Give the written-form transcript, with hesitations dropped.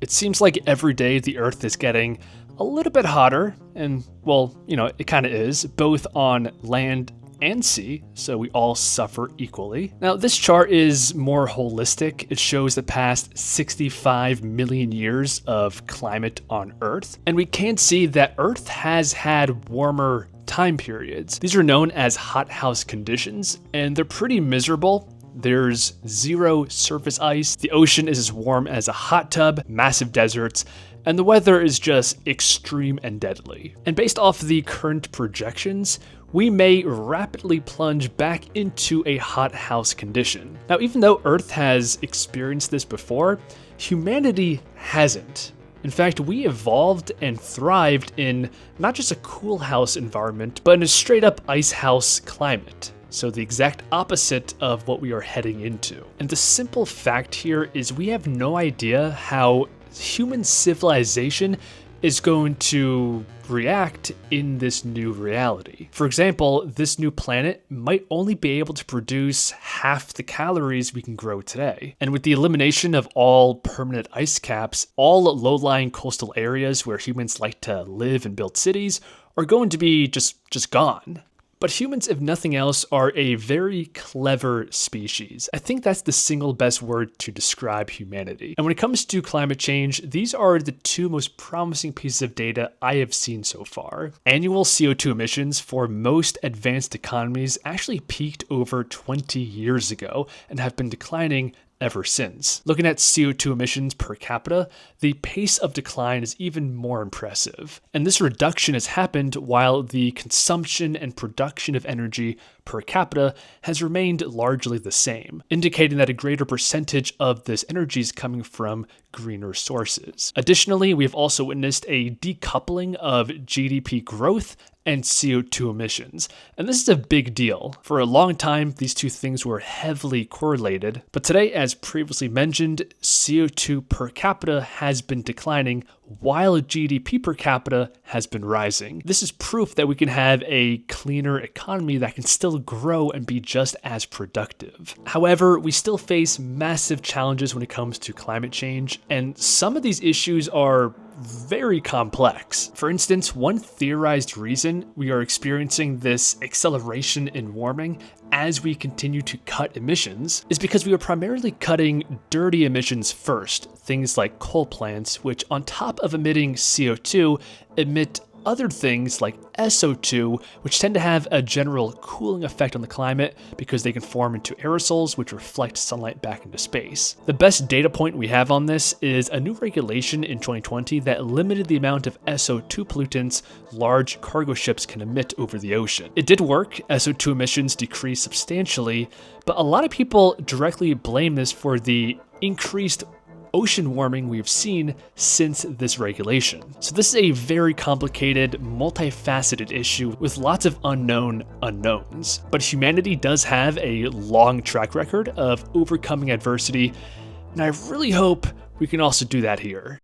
It seems like every day the Earth is getting a little bit hotter, and well, it kind of is, both on land and sea, so we all suffer equally. Now, this chart is more holistic. It shows the past 65 million years of climate on Earth, and we can see that Earth has had warmer time periods. These are known as hothouse conditions, and they're pretty miserable. There's zero surface ice, the ocean is as warm as a hot tub, massive deserts, and the weather is just extreme and deadly. And based off the current projections, we may rapidly plunge back into a hothouse condition. Now, even though Earth has experienced this before, humanity hasn't. In fact, we evolved and thrived in not just a cool house environment, but in a straight up ice house climate. So the exact opposite of what we are heading into. And the simple fact here is we have no idea how human civilization is going to react in this new reality. For example, this new planet might only be able to produce half the calories we can grow today. And with the elimination of all permanent ice caps, all low-lying coastal areas where humans like to live and build cities are going to be just gone. But humans, if nothing else, are a very clever species. I think that's the single best word to describe humanity. And when it comes to climate change, these are the two most promising pieces of data I have seen so far. Annual CO2 emissions for most advanced economies actually peaked over 20 years ago and have been declining ever since. Looking at CO2 emissions per capita, the pace of decline is even more impressive. And this reduction has happened while the consumption and production of energy per capita has remained largely the same, indicating that a greater percentage of this energy is coming from greener sources. Additionally, we have also witnessed a decoupling of GDP growth and CO2 emissions. And this is a big deal. For a long time, these two things were heavily correlated, but today, as previously mentioned, CO2 per capita has been declining while GDP per capita has been rising. This is proof that we can have a cleaner economy that can still grow and be just as productive. However, we still face massive challenges when it comes to climate change, and some of these issues are very complex. For instance, one theorized reason we are experiencing this acceleration in warming as we continue to cut emissions is because we are primarily cutting dirty emissions first, things like coal plants, which on top of emitting CO2, emit other things like SO2, which tend to have a general cooling effect on the climate because they can form into aerosols which reflect sunlight back into space. The best data point we have on this is a new regulation in 2020 that limited the amount of SO2 pollutants large cargo ships can emit over the ocean. It did work, SO2 emissions decreased substantially, but a lot of people directly blame this for the increased ocean warming we've seen since this regulation. So this is a very complicated, multifaceted issue with lots of unknown unknowns. But humanity does have a long track record of overcoming adversity, and I really hope we can also do that here.